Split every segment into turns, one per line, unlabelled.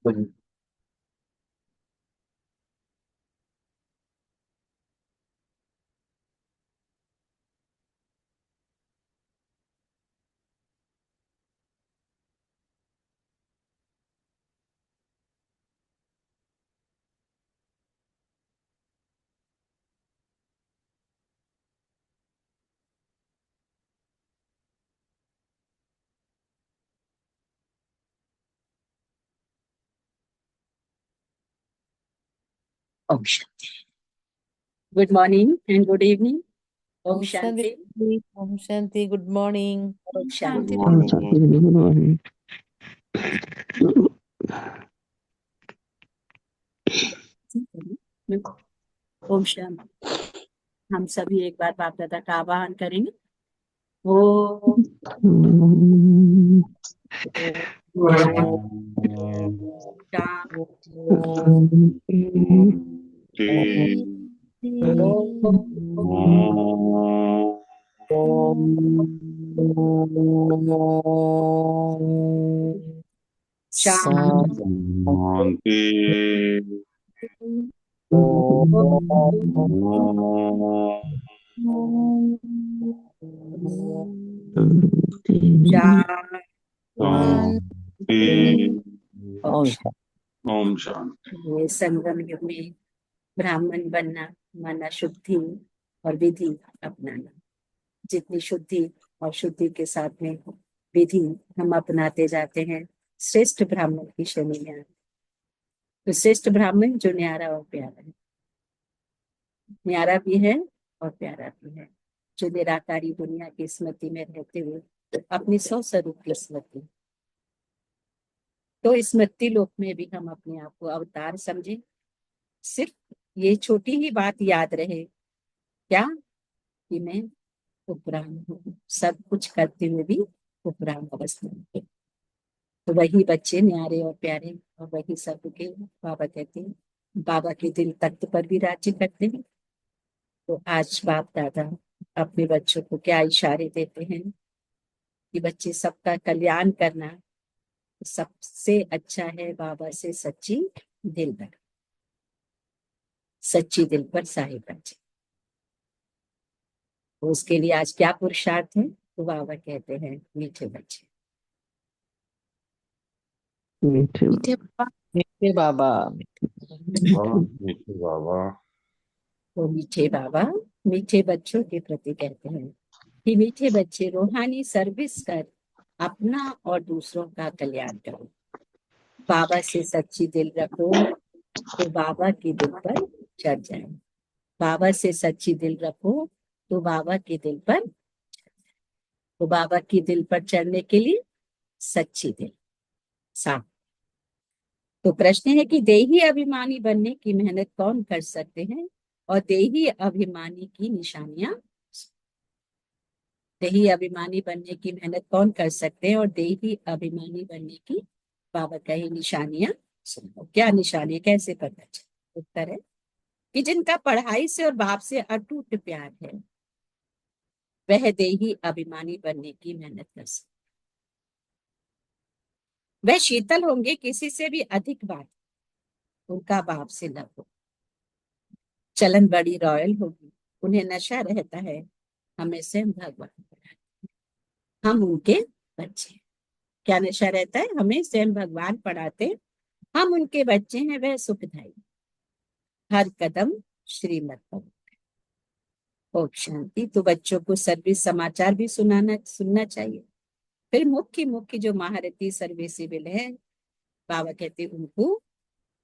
ओम शांति। Good morning and good evening. ओम शांति।
ओम शांति। Good morning.
ओम शांति। ओम शांति। हम सभी एक बार बाप दादा का आवाहन करेंगे। ओम
शांति। ओम शांति।
ये संगम युग में ब्राह्मण बनना माना शुद्धि और विधि अपनाना। जितनी शुद्धि और शुद्धि के साथ में विधि हम अपनाते जाते हैं, श्रेष्ठ ब्राह्मण की श्रेणी में आते। तो श्रेष्ठ ब्राह्मण जो न्यारा और प्यारा है, न्यारा भी है और प्यारा भी है, जो निराकारी दुनिया की स्मृति में रहते हुए अपनी सौ स्वरूप की स्मृति, तो स्मृति लोक में भी हम अपने आप को अवतार समझे। सिर्फ ये छोटी ही बात याद रहे, क्या कि मैं उपराम हूँ, सब कुछ करते हुए भी उपराम अवस्था में। तो वही बच्चे न्यारे और प्यारे और वही सबके बाबा कहते हैं, बाबा के दिल तख्त पर भी राज्य करते हैं। तो आज बाप दादा अपने बच्चों को क्या इशारे देते हैं कि बच्चे सबका कल्याण करना सबसे अच्छा है बाबा से सच्ची दिल पर, सच्ची दिल पर साहिब बच्चे। तो उसके लिए आज क्या पुरुषार्थ है? तो बाबा कहते हैं मीठे बच्चे,
मीठे मीठे बाबा।
मीठे बाबा।
तो मीठे बाबा मीठे बच्चों के प्रति कहते हैं कि मीठे बच्चे रूहानी सर्विस कर अपना और दूसरों का कल्याण करो। बाबा से सच्ची दिल रखो तो बाबा की दिल पर चढ़ जाए। बाबा से सच्ची दिल रखो तो बाबा के दिल पर, तो बाबा की दिल पर चढ़ने के लिए सच्ची दिल साफ। तो प्रश्न है कि देही अभिमानी बनने की मेहनत कौन कर सकते हैं और देही अभिमानी की निशानियां, देही अभिमानी बनने की मेहनत कौन कर सकते हैं और देही अभिमानी बनने की बाबा कही निशानियां सुनो। क्या निशानियां, कैसे पता चले? उत्तर है कि जिनका पढ़ाई से और बाप से अटूट प्यार है वह देही अभिमानी बनने की मेहनत कर सकते। वह शीतल होंगे, किसी से भी अधिक बात उनका बाप से लव हो। चलन बड़ी रॉयल होगी, उन्हें नशा रहता है, हमें स्वयं भगवान पढ़ाते, हम उनके बच्चे। क्या नशा रहता है? हमें स्वयं भगवान पढ़ाते, हम उनके बच्चे हैं, वह सुखदायी हर कदम श्रीमत पर। ओम शांति। तो बच्चों को सर्विस समाचार भी सुनना चाहिए। फिर मुख्य मुख्य जो महारथी सर्विसेबल है, बाबा कहते उनको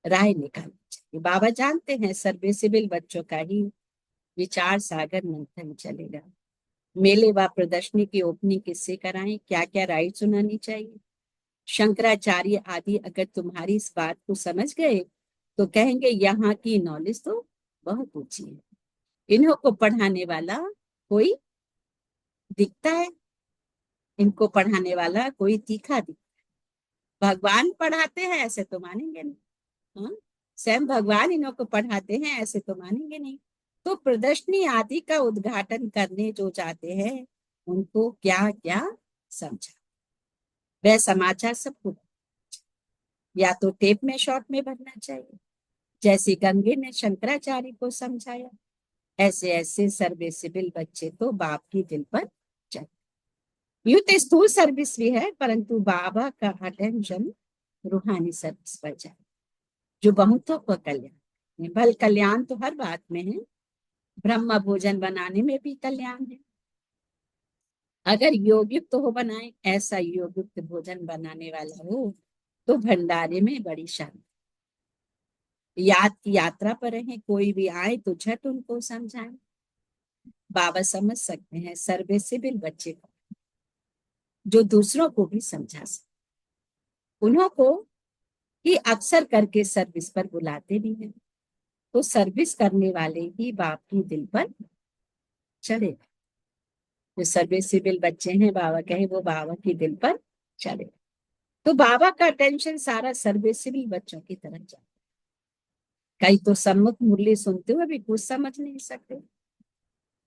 राय निकालनी चाहिए। बाबा जानते हैं सर्विसेबल बच्चों का ही विचार सागर मंथन चलेगा। मेले व प्रदर्शनी की ओपनिंग किससे कराएं, क्या क्या राइट सुनानी चाहिए। शंकराचार्य आदि अगर तुम्हारी इस बात को समझ गए तो कहेंगे यहाँ की नॉलेज तो बहुत ऊंची है, इन्हों को पढ़ाने वाला कोई दिखता है, इनको पढ़ाने वाला कोई तीखा दिखता है। भगवान पढ़ाते हैं ऐसे तो मानेंगे नहीं, हाँ? स्वयं भगवान इन्हों को पढ़ाते हैं ऐसे तो मानेंगे नहीं। तो प्रदर्शनी आदि का उद्घाटन करने जो चाहते हैं उनको क्या क्या समझा, वह समाचार सबको। या तो टेप में शॉर्ट में भरना चाहिए, जैसे गंगे ने शंकराचार्य को समझाया। ऐसे ऐसे सर्विसेबल बच्चे तो बाप की दिल पर चढ़। यूं तो स्थूल सर्विस भी है, परंतु बाबा का अटेंशन रूहानी सर्विस पर जाए, जो बहुतों को कल्याण है। भल कल्याण तो हर बात में है, ब्रह्म भोजन बनाने में भी कल्याण है। अगर योग युक्त हो बनाए, ऐसा योग युक्त भोजन बनाने वाला हो तो भंडारे में बड़ी शांति। यात्रा पर रहे, कोई भी आए तो झट उनको समझाएं। बाबा समझ सकते हैं सर्विसेबल बच्चे को, जो दूसरों को भी समझा सके। उन्हों को ही अक्सर करके सर्विस पर बुलाते भी हैं, तो सर्विस करने वाले ही बाप की दिल पर चढ़े। जो सर्विसेबल बच्चे हैं, बाबा कहे वो बाबा की दिल पर चढ़े। तो बाबा का अटेंशन सारा सर्विसेबल बच्चों की तरफ जाता है। कई तो सम्मुख मुरली सुनते हुए भी कुछ समझ नहीं सकते,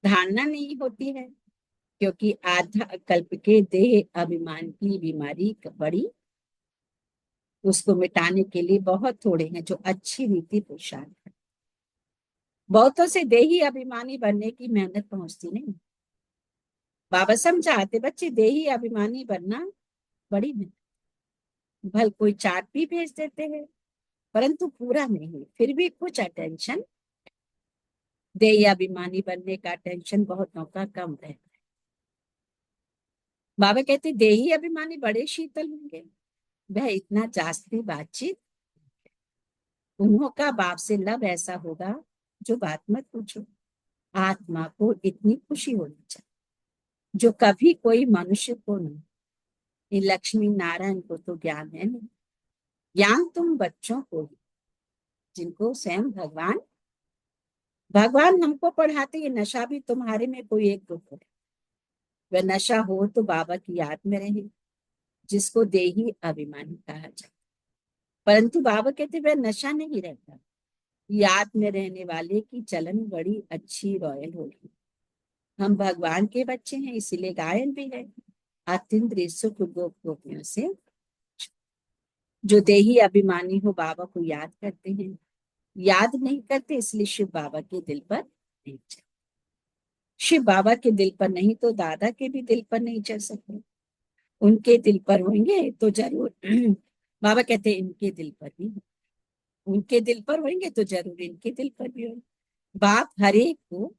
धारणा नहीं होती है, क्योंकि आधा कल्प के देह अभिमान की बीमारी बड़ी, उसको मिटाने के लिए बहुत थोड़े हैं जो अच्छी रीति पुरुषार्थ है। बहुतों से देही अभिमानी बनने की मेहनत पहुंचती नहीं। बाबा समझाते बच्चे देही अभिमानी बनना बड़ी मेहनत। भल कोई चार्ट भी भेज देते हैं, परंतु पूरा नहीं, फिर भी कुछ अटेंशन। देही अभिमानी बनने का टेंशन बहुतों का कम रहता है। बाबा कहते देही अभिमानी बड़े शीतल होंगे, वह इतना जास्ती बातचीत, उन्हों का बाप से लब ऐसा होगा जो बात मत पूछो। आत्मा को इतनी खुशी होनी चाहिए जो कभी कोई मनुष्य को नहीं। ये लक्ष्मी नारायण को तो ज्ञान है नहीं, ज्ञान तुम बच्चों को ही, जिनको स्वयं भगवान भगवान हमको पढ़ाते। ये नशा भी तुम्हारे में कोई एक दुख है, वह नशा हो तो बाबा की याद में रहे, जिसको देही अभिमानी कहा जाए। परंतु बाबा कहते वह नशा नहीं रहता, याद में रहने वाले की चलन बड़ी अच्छी रॉयल होगी। हम भगवान के बच्चे हैं, इसीलिए गायन भी है, अतिद्रिय सुख गोप गोपियों से। जो देही अभिमानी हो बाबा को याद करते हैं, याद नहीं करते इसलिए शिव बाबा के दिल पर नहीं चढ़। शिव बाबा के दिल पर नहीं तो दादा के भी दिल पर नहीं चढ़ सकते। उनके दिल पर होंगे तो जरूर बाबा कहते हैं इनके दिल पर भी, उनके दिल पर होंगे तो जरूर इनके दिल पर भी होंगे। बाप हर एक को,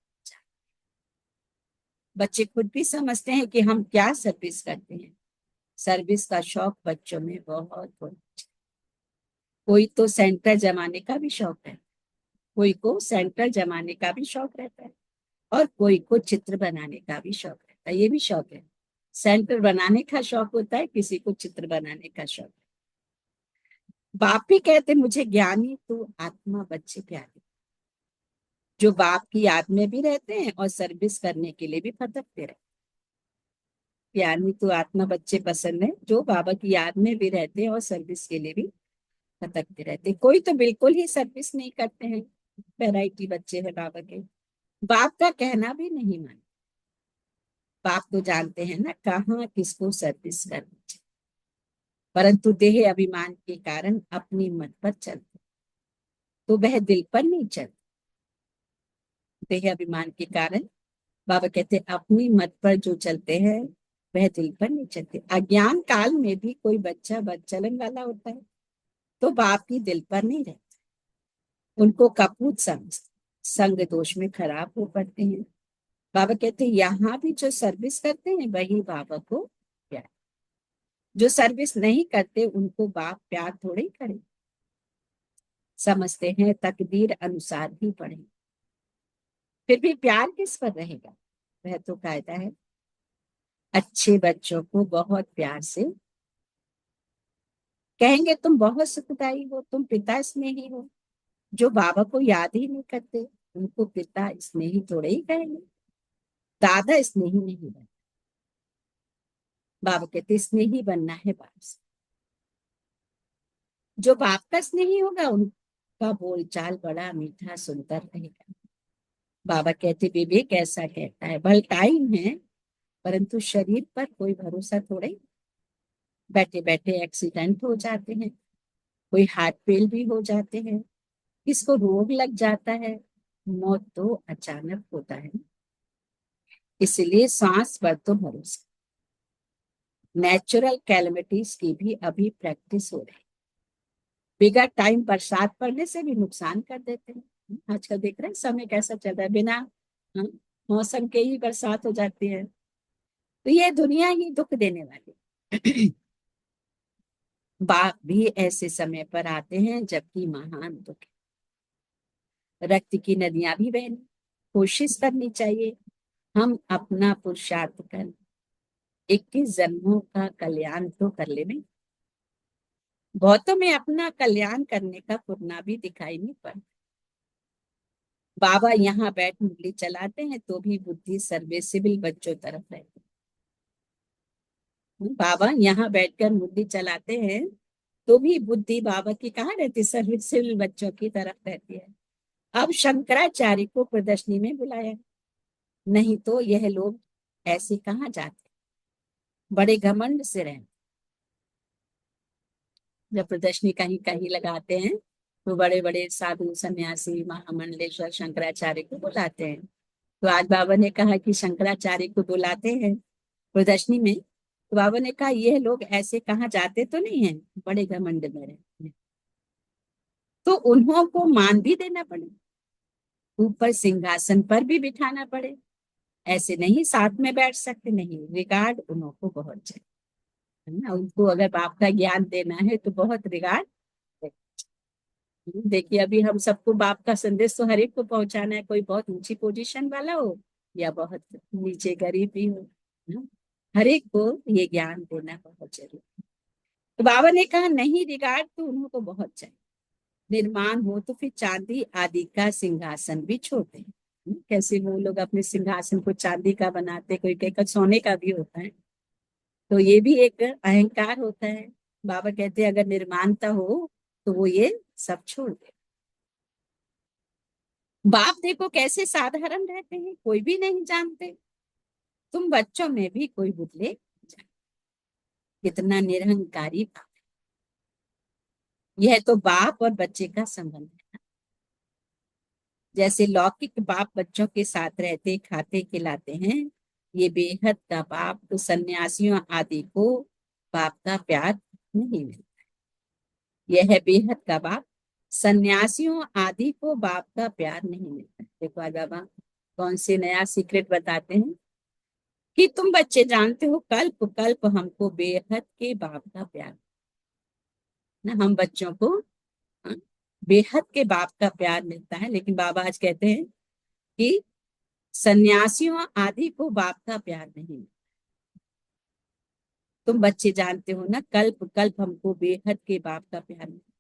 बच्चे खुद भी समझते हैं कि हम क्या सर्विस करते हैं। सर्विस का शौक बच्चों में बहुत होना चाहिए। कोई तो सेंटर जमाने का भी शौक है, कोई को सेंटर जमाने का भी शौक रहता है, और कोई को चित्र बनाने का भी शौक रहता है। ये भी शौक है, सेंटर बनाने का शौक होता है, किसी को चित्र बनाने का शौक है। बाप भी कहते मुझे ज्ञानी तो आत्मा बच्चे प्यारे, जो बाप की याद में भी रहते हैं और सर्विस करने के लिए भी फटकते रहते। ज्ञानी तो आत्मा बच्चे पसंद है, जो बाबा की याद में भी रहते हैं और सर्विस के लिए भी फटकते रहते। कोई तो बिल्कुल ही सर्विस नहीं करते हैं, वैरायटी बच्चे हैं बाबा के। बाप का कहना भी नहीं मानते, बाप तो जानते हैं ना कहाँ किसको सर्विस करनी चाहिए, परंतु देह अभिमान के कारण अपनी मत पर चलते, तो वह दिल पर नहीं चलते। देह अभिमान के कारण बाबा कहते अपनी मत पर जो चलते हैं वह दिल पर नहीं चलते। अज्ञान काल में भी कोई बच्चा बदचलन वाला होता है तो बाप की दिल पर नहीं रहता, उनको कपूत समझते, संग दोष में खराब हो पड़ते हैं। बाबा कहते यहाँ भी जो सर्विस करते हैं वही बाबा को प्यार, जो सर्विस नहीं करते उनको बाप प्यार थोड़े ही करे। समझते हैं तकदीर अनुसार ही पढ़े, फिर भी प्यार किस पर रहेगा, वह तो कायदा है। अच्छे बच्चों को बहुत प्यार से कहेंगे तुम बहुत सुखदाई हो, तुम पिता स्नेही हो। जो बाबा को याद ही नहीं करते उनको पिता स्नेही थोड़े ही कहेंगे, दादा स्नेही नहीं बनना। बाबा कहते स्नेही बनना है बाप से। जो बाप का स्नेही होगा उनका बोलचाल बड़ा मीठा सुंदर रहेगा। बाबा कहते विवेक ऐसा कहता है भल टाइम है, परंतु शरीर पर कोई भरोसा थोड़े, बैठे बैठे एक्सीडेंट हो जाते हैं, कोई हार्ट फेल भी हो जाते हैं, किसको रोग लग जाता है। मौत तो अचानक होता है, इसलिए सांस पर तो भरोसा। नेचुरल कैलेमिटीज की भी अभी प्रैक्टिस हो रही है। बिगड़ टाइम बरसात पड़ने से भी नुकसान कर देते हैं। आजकल देख रहे हैं समय कैसा चल रहा है, बिना हाँ, मौसम के ही बरसात हो जाती है। तो ये दुनिया ही दुख देने वाली। बाप भी ऐसे समय पर आते हैं जबकि महान दुख है। रक्त की नदियां भी बहनी, कोशिश करनी चाहिए हम अपना पुरुषार्थ कर 21 जन्मों का कल्याण तो कर ले। में बहुतों में अपना कल्याण करने का फुरना भी दिखाई नहीं पड़ता। बाबा यहाँ बैठ उंगली चलाते हैं तो भी बुद्धि सर्विसिबल बच्चों तरफ रहती है। बाबा यहाँ बैठकर मुरली चलाते हैं तो भी बुद्धि बाबा की कहाँ रहती, सर्विसिबल बच्चों की तरफ रहती है। अब शंकराचार्य को प्रदर्शनी में बुलाया, नहीं तो यह लोग ऐसे कहाँ जाते, बड़े घमंड से रहते। जब प्रदर्शनी कहीं कहीं लगाते हैं तो बड़े बड़े साधु सन्यासी महामंडलेश्वर शंकराचार्य को बुलाते हैं। तो आज बाबा ने कहा कि शंकराचार्य को बुलाते हैं प्रदर्शनी में, तो बाबा ने कहा यह लोग ऐसे कहाँ जाते तो नहीं है, बड़े घमंड में रहते हैं। तो उन्हों को मान भी देना पड़े, ऊपर सिंहासन पर भी बिठाना पड़े। ऐसे नहीं साथ में बैठ सकते, नहीं, रिगार्ड उन्हों को बहुत चाहिए, है ना। उनको अगर बाप का ज्ञान देना है तो बहुत रिगार्ड। देखिए अभी हम सबको बाप का संदेश तो हर एक को पहुंचाना है, कोई बहुत ऊंची पोजीशन वाला हो या बहुत नीचे गरीब भी हो, ना? हर एक को ये ज्ञान देना बहुत जरूरी है। तो बाबा ने कहा नहीं, रिगार्ड तो उनको बहुत चाहिए। निर्माण हो तो फिर चांदी आदि का सिंहासन भी छोड़ते हैं। कैसे वो लोग अपने सिंहासन को चांदी का बनाते, कोई कहकर सोने का भी होता है। तो ये भी एक अहंकार होता है। बाबा कहते हैं अगर निर्माणता हो तो वो ये सब छोड़ दे। बाप देखो कैसे साधारण रहते हैं, कोई भी नहीं जानते। तुम बच्चों में भी कोई बुदले जाए, कितना निरहंकारी बाप। यह तो बाप और बच्चे का संबंध है। जैसे लौकिक बाप बच्चों के साथ रहते खाते खिलाते हैं, ये बेहद का बाप तो सन्यासियों आदि को बाप का प्यार नहीं मिलता। यह है बेहद का बाप, सन्यासियों आदि को बाप का प्यार नहीं मिलता। देखो आज बाबा कौन से नया सीक्रेट बताते हैं कि तुम बच्चे जानते हो कल्प कल्प हमको बेहद के बाप का प्यार, ना हम बच्चों को हाँ, बेहद के बाप का प्यार मिलता है। लेकिन बाबा आज कहते हैं कि सन्यासियों आदि को बाप का प्यार नहीं मिलता। तुम बच्चे जानते हो ना कल्प कल्प हमको बेहद के बाप का प्यार मिलता।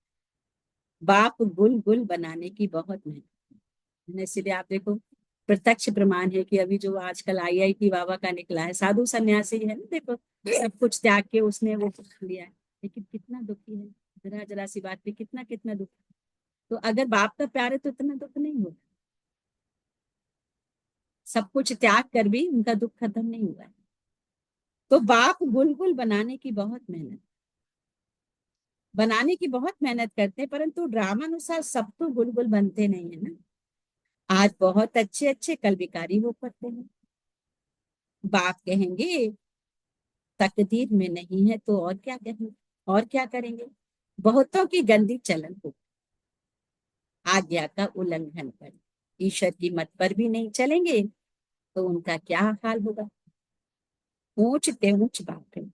बाप गुल गुल बनाने की बहुत मेहनत है। इसलिए आप देखो प्रत्यक्ष प्रमाण है कि अभी जो आजकल आईआईटी बाबा का निकला है, साधु सन्यासी है ना, देखो सब कुछ त्याग के उसने वो लिया है, लेकिन कितना दुखी है। जरा जरा सी बात पे कितना कितना दुख। तो अगर बाप का प्यार है तो इतना दुख नहीं होगा। सब कुछ त्याग कर भी उनका दुख खत्म नहीं हुआ है। तो बाप गुलगुल बनाने की बहुत मेहनत करते हैं, परंतु ड्रामा अनुसार सब तो गुलगुल बनते नहीं है ना। आज बहुत अच्छे अच्छे कल विकारी हो पड़ते हैं। बाप कहेंगे तकदीर में नहीं है तो और क्या कहेंगे, और क्या करेंगे। बहुतों की गंदी चलन हो, आज्ञा का उल्लंघन कर ईश्वर की मत पर भी नहीं चलेंगे तो उनका क्या हाल होगा। ऊंच ते ऊंच बात है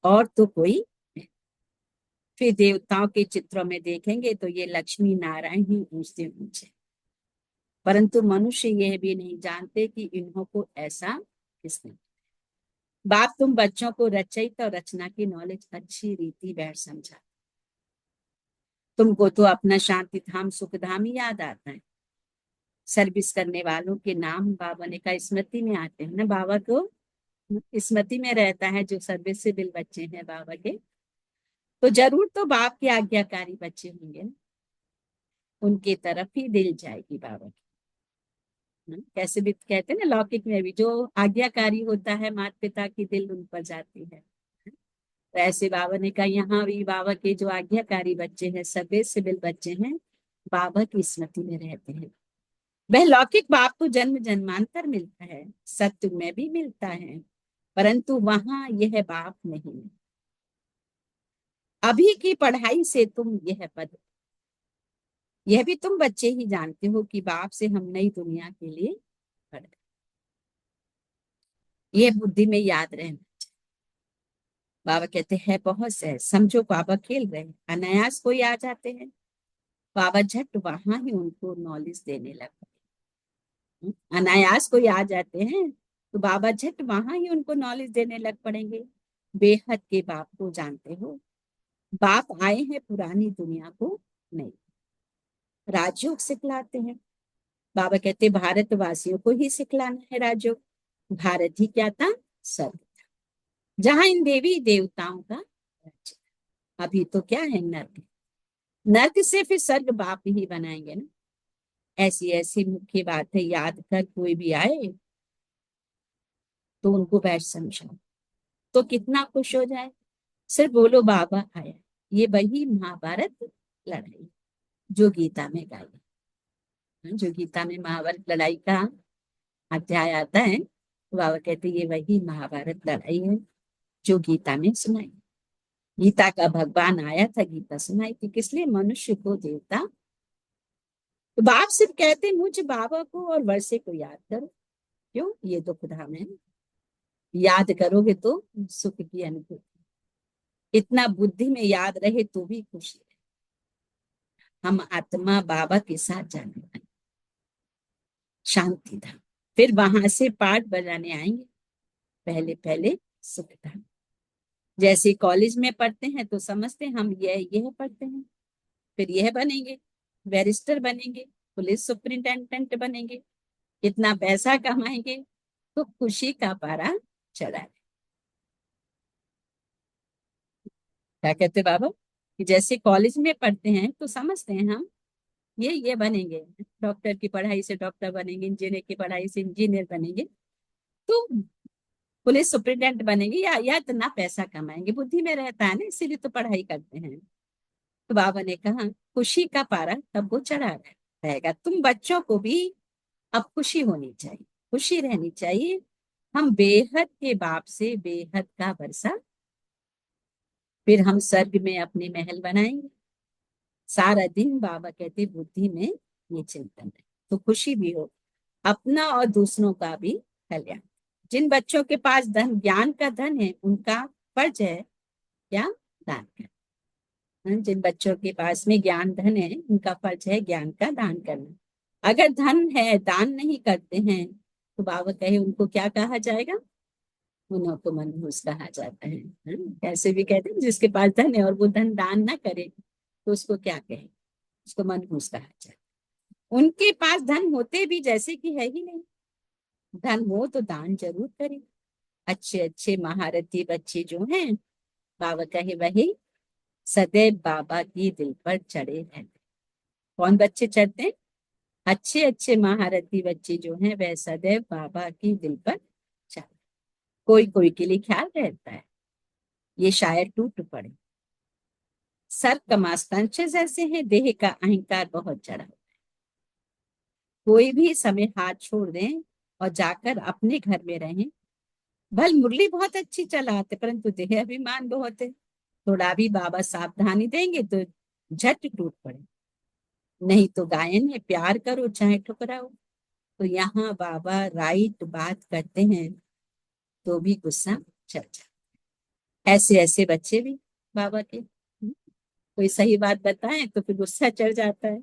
और तो कोई नहीं। फिर देवताओं के चित्रों में देखेंगे तो ये लक्ष्मी नारायण ही ऊंचते ऊंचे, परंतु मनुष्य यह भी नहीं जानते कि इन्हों को ऐसा किसने। बाप तुम बच्चों को रचयिता और रचना की नॉलेज अच्छी रीति बैठ समझा। तुमको तो अपना शांति धाम सुख धाम ही याद आता है। सर्विस करने वालों के नाम बाबा ने कहा स्मृति में आते हैं ना, बाबा को स्मृति में रहता है। जो सर्विसेबल बच्चे हैं बाबा के, तो जरूर तो बाप के आज्ञाकारी बच्चे होंगे ना, उनके तरफ ही दिल जाएगी बाबा की। कैसे भी कहते हैं ना लौकिक में भी जो आज्ञाकारी होता है माता पिता की दिल उन पर जाती है। तो ऐसे बाबा ने कहा यहाँ भी बाबा के जो आज्ञाकारी बच्चे हैं, सभी सिविल बच्चे हैं, बाबा की स्मृति में रहते हैं। वह लौकिक बाप को जन्म जन्मांतर मिलता है, सत्य में भी मिलता है, परंतु वहां यह बाप नहीं है। अभी की पढ़ाई से तुम यह पद, यह भी तुम बच्चे ही जानते हो कि बाप से हम नई दुनिया के लिए पढ़ रहे। ये बुद्धि में याद रहना चाहिए। बाबा कहते हैं बहुत सहज समझो, बाबा खेल रहे हैं, अनायास कोई आ जाते हैं, बाबा झट वहां ही उनको नॉलेज देने लगते। अनायास कोई आ जाते हैं तो बाबा झट वहां ही उनको नॉलेज देने लग पड़ेंगे। बेहद के बाप को जानते हो, बाप आए हैं पुरानी दुनिया को नहीं, राजयोग सिखलाते हैं। बाबा कहते भारतवासियों को ही सिखलाना है राजयोग। भारत ही क्या था? स्वर्ग, जहां इन देवी देवताओं का राज्य। अभी तो क्या है? नर्क। नर्क से फिर स्वर्ग बाप ही बनाएंगे ना। ऐसी ऐसी मुख्य बात है, याद कर कोई भी आए तो उनको बैठ समझाओ तो कितना खुश हो जाए। सिर्फ बोलो बाबा आया। ये वही महाभारत लड़ाई जो गीता में गाई, जो गीता में महाभारत लड़ाई का अध्याय आता है, तो बाबा कहते ये वही महाभारत लड़ाई है जो गीता में सुनाई। गीता का भगवान आया था, गीता सुनाई थी, किस लिए? मनुष्य को देवता। तो बाप सिर्फ कहते मुझ बाबा को और वर्षे को याद करो। क्यों? ये तो खुदा में याद करोगे तो सुख की अनुभूति। इतना बुद्धि में याद रहे तो भी खुशी है। हम आत्मा बाबा के साथ जाने वाले, शांति धाम। फिर वहां से पाठ बजाने आएंगे। पहले पहले सुख धाम। जैसे कॉलेज में पढ़ते हैं तो समझते हैं हम यह पढ़ते हैं, फिर यह बनेंगे, बैरिस्टर बनेंगे, पुलिस सुपरिंटेंडेंट बनेंगे, कितना पैसा कमाएंगे, तो खुशी का पारा चढ़ा है। क्या कहते बाबा कि जैसे कॉलेज में पढ़ते हैं तो समझते हैं हम ये बनेंगे, डॉक्टर की पढ़ाई से डॉक्टर बनेंगे, इंजीनियर की पढ़ाई से इंजीनियर बनेंगे, तो पुलिस सुपरिटेंडेंट बनेंगे, या इतना पैसा कमाएंगे। बुद्धि में रहता है ना, इसीलिए तो पढ़ाई करते हैं। तो बाबा ने कहा खुशी का पारा तब वो चढ़ा रहेगा। तुम बच्चों को भी अब खुशी होनी चाहिए, खुशी रहनी चाहिए। हम बेहद के बाप से बेहद का वर्षा, फिर हम स्वर्ग में अपने महल बनाएंगे। सारा दिन बाबा कहते बुद्धि में ये चिंतन है तो खुशी भी हो, अपना और दूसरों का भी कल्याण। जिन बच्चों के पास धन, ज्ञान का धन है, उनका फर्ज है क्या? दान करना। जिन बच्चों के पास में ज्ञान धन है, उनका फर्ज है ज्ञान का दान करना। अगर धन है दान नहीं करते हैं तो बाबा कहे उनको क्या कहा जाएगा? उन्हों को मनहूस कहा जाता है। कैसे भी कहते हैं जिसके पास धन है और वो धन दान ना करे तो उसको क्या कहे? उसको मनहूस कहा जाता है। उनके पास धन होते भी जैसे कि है ही नहीं। धन हो तो दान जरूर करें। अच्छे अच्छे महारथी बच्चे जो हैं, बाबा कहे वही सदैव बाबा की दिल पर चढ़े रहते। कौन बच्चे चढ़ते हैं? अच्छे अच्छे महारथी बच्चे जो हैं वह सदैव बाबा की दिल पर चढ़े। कोई कोई के लिए ख्याल रहता है ये शायद टूट पड़े। सर कमास्तंचेस ऐसे हैं, देह का अहंकार बहुत चढ़ा। कोई भी समय हाथ छोड़ दें और जाकर अपने घर में रहें। भल मुरली बहुत अच्छी चलाते परंतु देह अभिमान बहुत है। थोड़ा भी बाबा सावधानी देंगे तो झट टूट पड़े। नहीं तो गायन है, प्यार करो चाहे ठुकराओ। तो यहाँ बाबा राइट बात करते हैं तो भी गुस्सा चढ़ जाता। ऐसे ऐसे बच्चे भी बाबा के, कोई सही बात बताएं तो फिर गुस्सा चढ़ जाता है।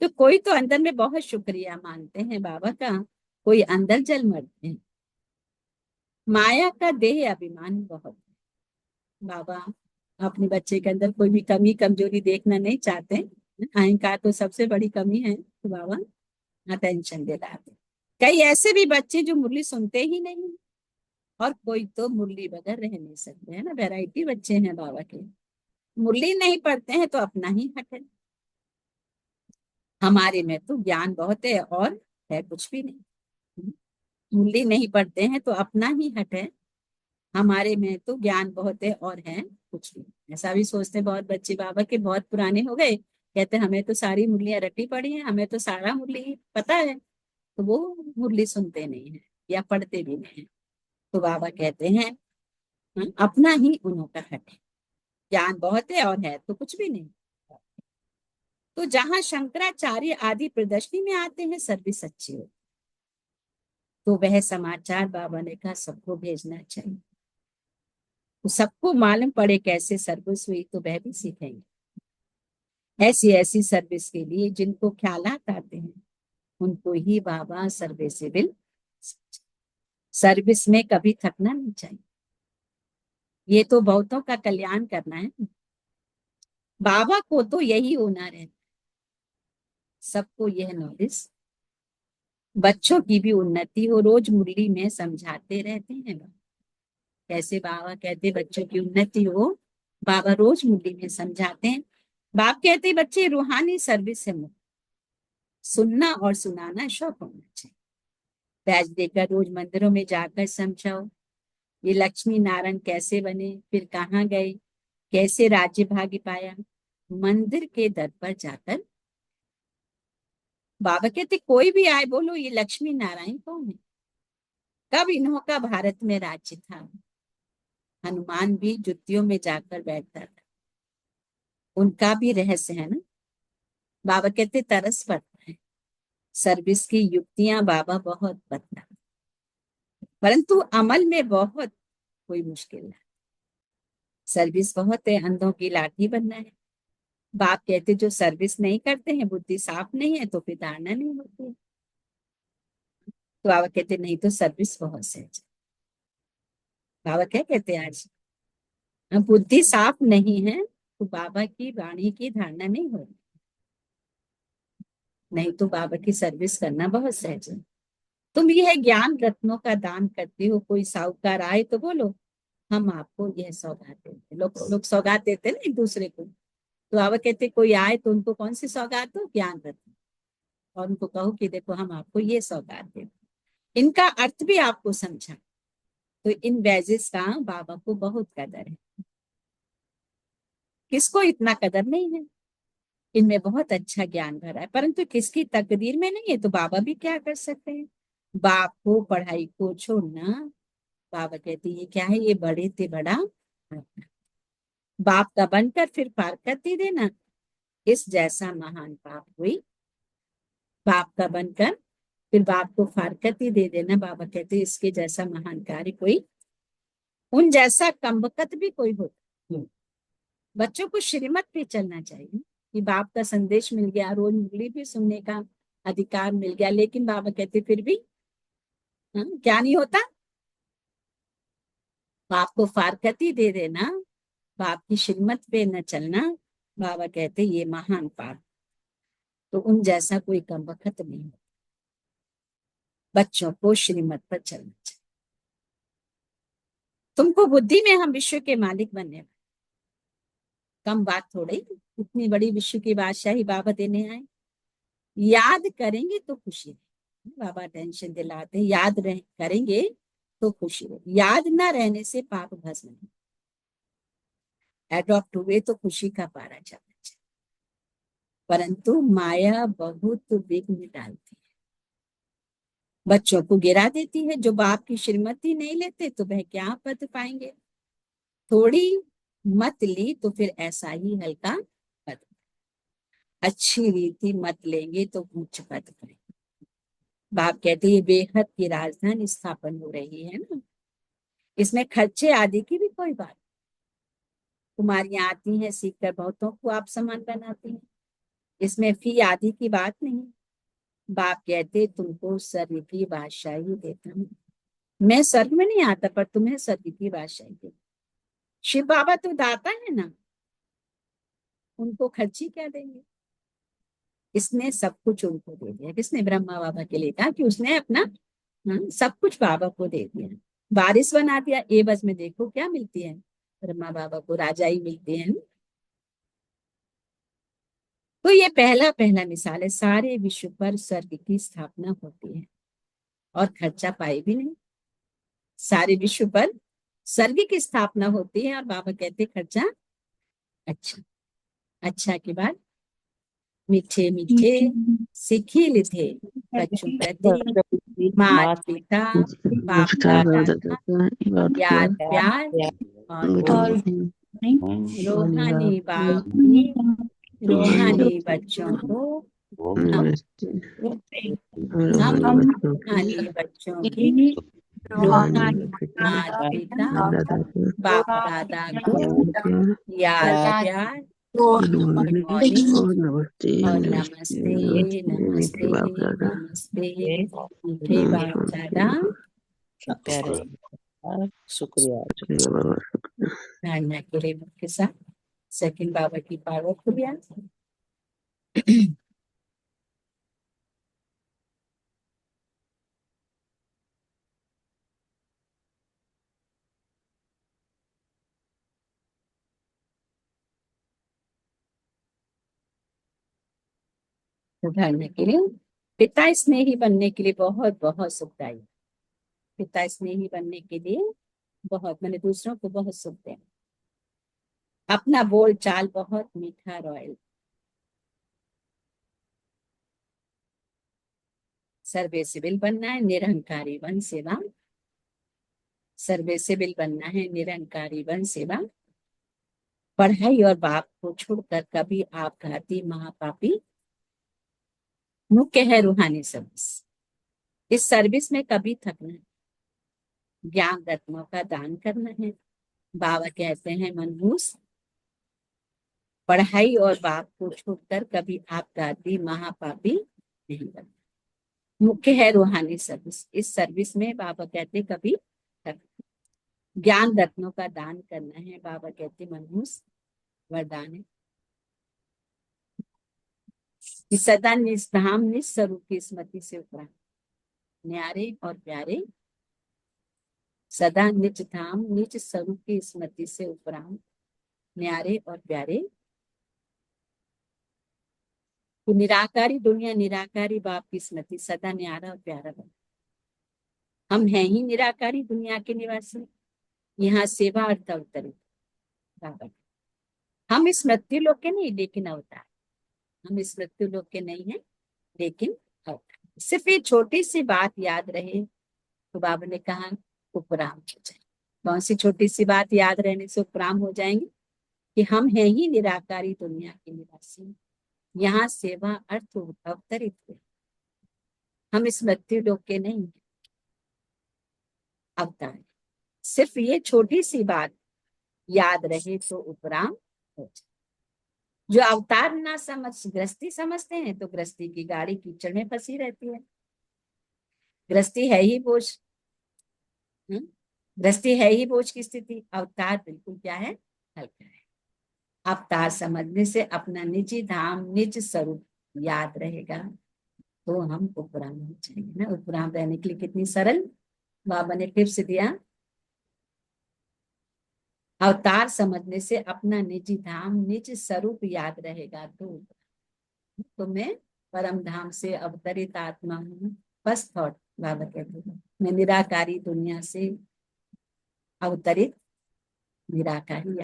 तो कोई तो अंदर में बहुत शुक्रिया मानते हैं बाबा का, कोई अंदर जल मरते हैं। माया का देह अभिमान बहुत है। बाबा अपने बच्चे के अंदर कोई भी कमी कमजोरी देखना नहीं चाहते। अहंकार तो सबसे बड़ी कमी है, तो बाबा अटेंशन दिलाते। कई ऐसे भी बच्चे जो मुरली सुनते ही नहीं, और कोई तो मुरली बगैर रह नहीं सकते है ना। वैरायटी बच्चे हैं बाबा के। मुरली नहीं पढ़ते हैं तो अपना ही हट है। हमारे में तो ज्ञान बहुत है और है कुछ भी नहीं। मुरली नहीं पढ़ते हैं तो अपना ही हट है। हमारे में तो ज्ञान बहुत है और है कुछ नहीं। ऐसा भी सोचते हैं बहुत बच्चे बाबा के बहुत पुराने हो गए, कहते हमें तो सारी मुरलियां रटी पड़ी हैं, हमें तो सारा मुरली पता है। तो वो मुरली सुनते नहीं है या पढ़ते भी नहीं है। तो बाबा कहते हैं अपना ही उन्हों का हट है, ज्ञान बहुत है और है तो कुछ भी नहीं। तो जहां शंकराचार्य आदि प्रदर्शनी में आते हैं सर्विस अच्छी हो, तो वह समाचार बाबा ने कहा सबको भेजना चाहिए। तो सबको मालूम पड़े कैसे सर्विस हुई तो वह भी सीखेंगे। ऐसी ऐसी सर्विस के लिए जिनको ख्यालात आते हैं उनको ही बाबा सर्विसेबल। सर्विस में कभी थकना नहीं चाहिए, ये तो बहुतों का कल्याण करना है। बाबा को तो यही होना है, सबको यह नॉलेज, बच्चों की भी उन्नति हो। रोज मुरली में समझाते रहते हैं बाबा, कैसे बाबा कहते बच्चों की उन्नति हो। बाबा रोज मुरली में समझाते हैं। बाप कहते बच्चे रूहानी सर्विस से मुक्त, सुनना और सुनाना शौक होना चाहिए। बैच देकर रोज मंदिरों में जाकर समझाओ ये लक्ष्मी नारायण कैसे बने, फिर कहाँ गए, कैसे राज्य भाग्य पाया। मंदिर के दर पर जाकर बाबा कहते कोई भी आए बोलो ये लक्ष्मी नारायण कौन है, कब इन्हों का भारत में राज्य था। हनुमान भी जुतियों में जाकर बैठता था, उनका भी रहस्य है ना। बाबा कहते तरस पड़ता है, सर्विस की युक्तियां बाबा बहुत बता, परंतु अमल में बहुत कोई मुश्किल है। सर्विस बहुत है, अंधों की लाठी बनना है। बाप कहते जो सर्विस नहीं करते हैं, बुद्धि साफ नहीं है तो फिर धारणा नहीं होती है। तो बाबा कहते नहीं तो सर्विस बहुत सहज है। बाबा क्या कहते हैं आज, बुद्धि साफ नहीं है तो बाबा की वाणी की धारणा नहीं हो रही, नहीं तो बाबा की सर्विस करना बहुत सहज है। तुम यह ज्ञान रत्नों का दान करते हो, कोई साहूकार आए तो बोलो हम आपको यह सौगात देते हैं। लोग लोग सौगात देते हैं ना एक दूसरे को। तो बाबा कहते कोई आए तो उनको कौन सी सौगात दो, ज्ञान रत्न, और उनको कहो कि देखो हम आपको ये सौगात देते हैं। इनका अर्थ भी आपको समझा। तो इन बैजेस का बाबा को बहुत कदर है, किसको इतना कदर नहीं है। इनमें बहुत अच्छा ज्ञान भरा है, परंतु किसकी तकदीर में नहीं है तो बाबा भी क्या कर सकते हैं। बाप को पढ़ाई को छोड़ना, बाबा कहते ये क्या है, ये बड़े थे बड़ा बाप का बनकर फिर फारकती देना, इस जैसा महान पाप हुई। बाप का बनकर फिर बाप को फारकती दे देना, बाबा कहते इसके जैसा महान कार्य कोई, उन जैसा कमबख्त भी कोई होता। बच्चों को श्रीमत पे चलना चाहिए कि बाप का संदेश मिल गया, रोज मुरली भी सुनने का अधिकार मिल गया, लेकिन बाबा कहते फिर भी क्या नहीं होता, बाप को फारकती दे देना, बाप की श्रीमत पे न चलना। बाबा कहते ये महान पाप, तो उन जैसा कोई कमबख्त नहीं होता। बच्चों को श्रीमत पर चलना चाहिए। तुमको बुद्धि में हम विश्व के मालिक बनने वाले, कम बात थोड़ी, इतनी बड़ी विश्व की बादशाही बाबा देने आए। याद करेंगे तो खुशी है, बाबा टेंशन दिलाते, याद करेंगे तो खुशी है। याद ना रहने से पाप भस्म नहीं, एडॉप्ट हुए तो खुशी का पारा चलना चाहिए। परंतु माया बहुत विघ्न डालती है, बच्चों को गिरा देती है। जो बाप की श्रीमती नहीं लेते तो वह क्या पद पाएंगे। थोड़ी मत ली तो फिर ऐसा ही हल्का पद, अच्छी रीति मत लेंगे तो उच्च पद पाएंगे। बाप कहते ये बेहद की राजधानी स्थापन हो रही है ना, इसमें खर्चे आदि की भी कोई बात। कुमारियां आती हैं सीखकर बहुतों को आप समान बनाती हैं, इसमें फी आदि की बात नहीं। बाप कहते तुमको स्वर्ग की बादशाही देता हूँ, मैं स्वर्ग में नहीं आता पर तुम्हें स्वर्ग की बादशाही देता। शिव बाबा तो दाता है ना, उनको खर्ची क्या देंगे। इसने सब कुछ उनको दे दिया, किसने, ब्रह्मा बाबा के लिए कहा कि उसने अपना सब कुछ बाबा को दे दिया, वारिस बना दिया। एवज में देखो क्या मिलती है, ब्रह्मा बाबा को राजाई मिलती है। तो ये पहला पहला मिसाल है, सारे विश्व पर स्वर्ग की स्थापना होती है और खर्चा पाए भी नहीं। सारे विश्व पर स्वर्ग की स्थापना होती है और बाबा कहते खर्चा अच्छा। अच्छा के बाद मीठे मीठे सीखी लिखे बच्चों प्रति मात पिता बाप दादा का याद प्यार और रूहानी बाप की रूहानी बच्चों को हम रूहानी बच्चों की रूहानी माता पिता बाप दादा को याद प्यार गुड मॉर्निंग और नमस्ते नमस्ते नमस्ते मीठे बाप दादा
प्यारे शुक्रिया।
धारणा के रेमत के साथ सेकंड बाबा की पावर खुलिया। धारणा के लिए पिता स्नेही बनने के लिए बहुत बहुत सुखदायी। पिता स्नेही बनने के लिए बहुत मैंने दूसरों को बहुत सुख देना। अपना बोल चाल बहुत मीठा रॉयल। सर्वेसिबल बनना है निरहंकारी वन सेवा। सर्वेसिबल बनना है निरहंकारी वन सेवा। पढ़ाई और बाप को छोड़कर कभी आपघाती महापापी मुख्य है रूहानी सर्विस। इस सर्विस में कभी थकना है। ज्ञान रत्नों का दान करना है। बाबा कहते हैं मनहूस पढ़ाई और बाप को छोड़कर कभी आपघाती महापापी नहीं बनना। मुख्य है रूहानी सर्विस। इस सर्विस में बाबा कहते कभी थक। ज्ञान रत्नों का दान करना है। बाबा कहते मनहूस वरदान है कि सदा निष्धाम निस्वरूप की स्मृति से उपरा न्यारे और प्यारे। सदा निज धाम निज स्वरूप की स्मृति से उपराम न्यारे और प्यारे। तो निराकारी दुनिया निराकारी बाप की स्मृति सदा न्यारा और प्यारा बना। हम हैं ही निराकारी दुनिया के निवासी। यहाँ सेवा अर्थ अवतरित बाबा। हम इस मृत्यु लोक के नहीं लेकिन अवतार। हम इस मृत्यु लोक के नहीं है लेकिन अवतार। सिर्फ ये छोटी सी बात याद रहे तो बाबा ने कहा उपराम हो जाए। कौन सी छोटी सी बात याद रहने से उपराम हो जाएंगे कि हम हैं ही निराकारी दुनिया के निवासी। यहाँ सेवा अर्थ अवतरित हुए। हम इस मृत्यु लोक के नहीं है अवतार। सिर्फ ये छोटी सी बात याद रहे तो उपराम हो जाए। जो अवतार ना समझ गृहस्थी समझते हैं तो गृहस्थी की गाड़ी कीचड़ में फंसी रहती है। गृहस्थी है ही बोझ। गृहस्थी है ही बोझ की स्थिति। अवतार बिल्कुल क्या है हल्का है। अवतार समझने से अपना निजी धाम निज स्वरूप याद रहेगा तो हम उपराम हो जाएंगे ना। उपराम रहने के लिए कितनी सरल बाबा ने टिप्स दिया। अवतार समझने से अपना निजी धाम निज स्वरूप याद रहेगा तो मैं परम धाम से अवतरित आत्मा हूँ। बस थॉट बाबा कहते हैं मैं निराकारी दुनिया से अवतरित निराकारी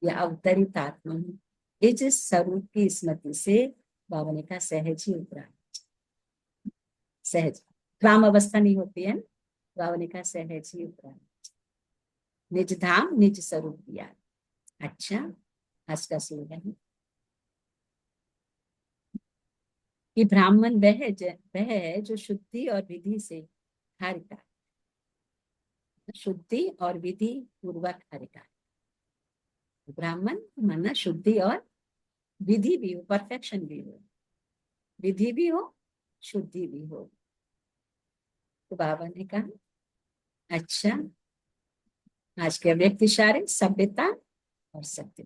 या अवतरित आत्मा हूँ। इस स्वरूप की स्मृति से बाबा ने कहा सहज ही उपरा। सहज काम अवस्था नहीं होती है। बाबा ने कहा सहज ही उपरा निज धाम निज स्वरूप याद। अच्छा आज का स्लोगन है कि ब्राह्मण वह है जो शुद्धि और विधि से हर का शुद्धि और विधि पूर्वक हर का। ब्राह्मण माना शुद्धि और विधि भी हो परफेक्शन भी हो विधि भी हो शुद्धि भी हो। तो बाबा ने कहा अच्छा आज के व्यक्ति इशारे सभ्यता और सत्य।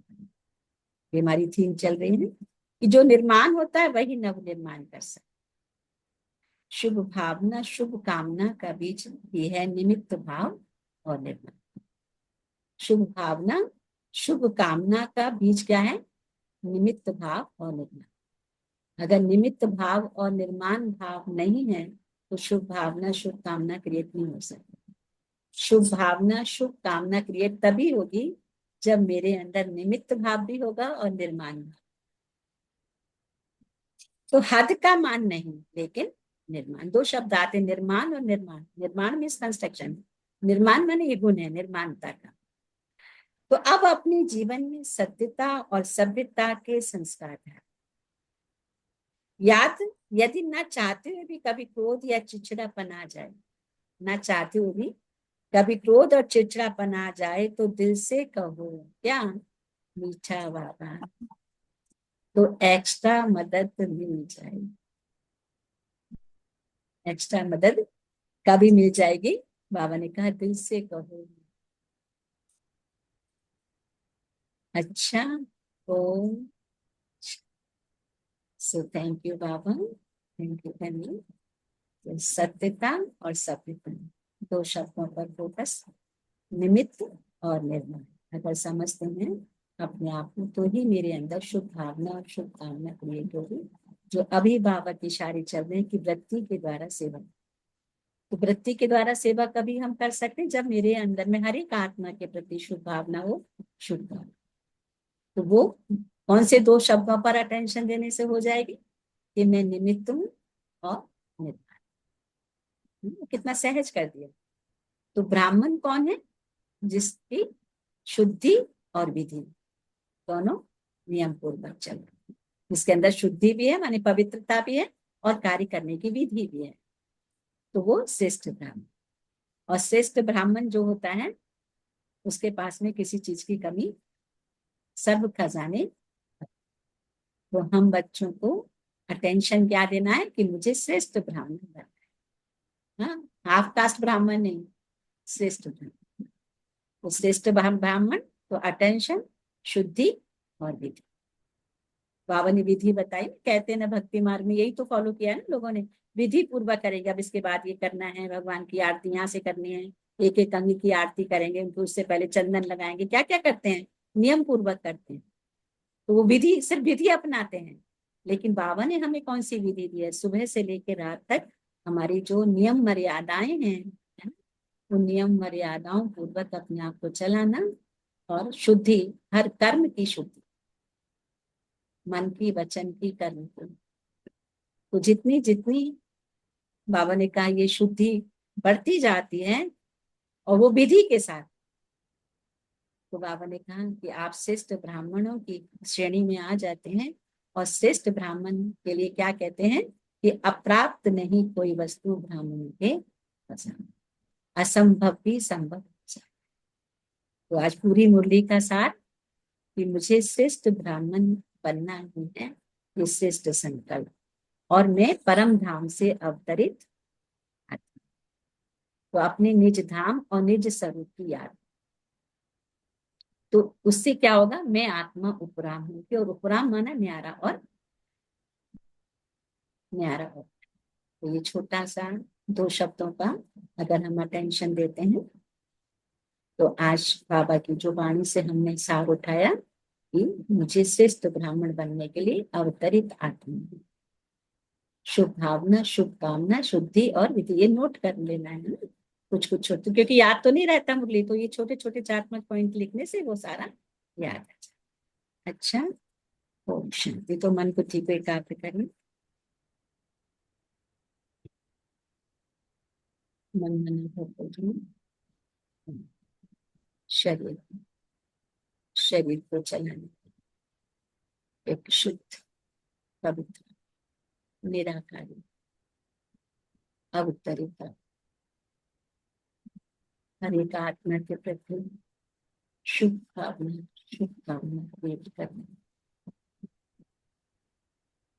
ये हमारी थीम चल रही है कि जो निर्माण होता है वही नव निर्माण कर सकता। शुभ भावना शुभ कामना का बीज भी है निमित्त भाव और निर्माण। शुभ भावना शुभ कामना का बीज क्या है निमित्त भाव और निर्माण। अगर निमित्त भाव और निर्माण भाव नहीं है तो शुभ भावना शुभ कामना क्रिएट नहीं हो सकती। शुभ भावना, शुभ कामना क्रिएट तभी होगी जब मेरे अंदर निमित्त भाव भी होगा और निर्माण भाव। तो हद का मान नहीं, लेकिन निर्माण। दो शब्द आते, निर्माण और निर्माण। निर्माण मीन्स कंस्ट्रक्शन, निर्माण माने ये गुण है निर्माणता का। तो अब अपने जीवन में सत्यता और सभ्यता के संस्कार है। याद, यदि ना चाहते हुए भी कभी क्रोध या चिड़चिड़ापन आ जाए, ना चाहते हुए भी कभी क्रोध और चिड़चिड़ापन आ जाए, तो दिल से कहो क्या, मीठा बाबा, तो एक्स्ट्रा मदद मिल जाएगी। एक्स्ट्रा मदद कभी मिल जाएगी, बाबा ने कहा दिल से कहो। अच्छा, तो सो थैंक यू बाबा, थैंक यू धन्यवाद। तो सत्यता और सभ्यता, दो शब्दों पर फोकस, निमित्त और निर्माण। अगर समझते हैं अपने आप को, तो ही मेरे अंदर शुभ भावना और शुभ कामना क्रिएट होगी, जो अभी बाबा की इशारे चल रहे हैं कि वृत्ति के द्वारा सेवा। तो वृत्ति के द्वारा सेवा कभी हम कर सकते हैं जब मेरे अंदर में हर एक आत्मा के प्रति शुभ भावना हो, शुभ भावना। तो वो कौन से दो शब्दों पर अटेंशन देने से हो जाएगी कि मैं निमित्त हूँ और निर्माण। कितना सहज कर दिया। तो ब्राह्मण कौन है, जिसकी शुद्धि और विधि दोनों नियम पूर्वक चल रहे हैं, जिसके अंदर शुद्धि भी है माने पवित्रता भी है और कार्य करने की विधि भी है, तो वो श्रेष्ठ ब्राह्मण। और श्रेष्ठ ब्राह्मण जो होता है, उसके पास में किसी चीज की कमी, सर्व खजाने। तो हम बच्चों को अटेंशन क्या देना है कि मुझे श्रेष्ठ ब्राह्मण बनना है। हाँ, हाफ कास्ट ब्राह्मण नहीं, श्रेष्ठ ब्राह्मण। तो श्रेष्ठ ब्राह्मण, तो अटेंशन, शुद्धि और विधि। बाबा ने विधि बताई, कहते हैं ना भक्ति मार्ग में यही तो फॉलो किया है ना लोगों ने, विधि पूर्वक करेंगे। अब इसके बाद ये करना है, भगवान की आरती यहाँ से करनी है, एक एक अंग की आरती करेंगे, उनको उससे पहले चंदन लगाएंगे, क्या क्या करते हैं, नियम पूर्वक करते हैं। तो वो विधि, सिर्फ विधि अपनाते हैं। लेकिन बाबा ने हमें कौन सी विधि दी है, सुबह से लेकर रात तक हमारी जो नियम मर्यादाएं हैं, है ना, उन नियम मर्यादाओं पूर्वक अपने आप को चलाना और शुद्धि, हर कर्म की शुद्धि, मन की, वचन की, कर्म की। तो जितनी जितनी बाबा ने कहा ये शुद्धि बढ़ती जाती है, और वो विधि के साथ, तो बाबा ने कहा कि आप श्रेष्ठ ब्राह्मणों की श्रेणी में आ जाते हैं। और श्रेष्ठ ब्राह्मण के लिए क्या कहते हैं कि अप्राप्त नहीं कोई वस्तु ब्राह्मणों के पसंद, असंभव भी संभव। तो आज पूरी मुरली का सार कि मुझे श्रेष्ठ ब्राह्मण बनना ही है, ये श्रेष्ठ संकल्प। और मैं परम धाम से अवतरित, तो अपने निज धाम और निज स्वरूप की याद। तो उससे क्या होगा, मैं आत्मा उपराम हूँ, और उपराम माना न्यारा और न्यारा और। तो ये छोटा सा दो शब्दों का अगर हम अटेंशन देते हैं, तो आज बाबा की जो वाणी से हमने सार उठाया कि मुझे श्रेष्ठ ब्राह्मण बनने के लिए अवतरित आत्मा, शुभ भावना, शुभ कामना, शुद्धि और विधि। ये नोट कर लेना है ना, कुछ कुछ छोटे, क्योंकि याद तो नहीं रहता मुरली, तो ये छोटे छोटे 4-5 पॉइंट लिखने से वो सारा याद आ जाए। अच्छा, ओम शांति। तो मन को ठीक एकाग्र करें, मन मन भर शरीर, शरीर को चलाने, एक शुद्ध, पवित्र, निराकारी, अवतरित, हर एक आत्मा के प्रति शुभ भावना, शुभ कामना व्यक्त करना,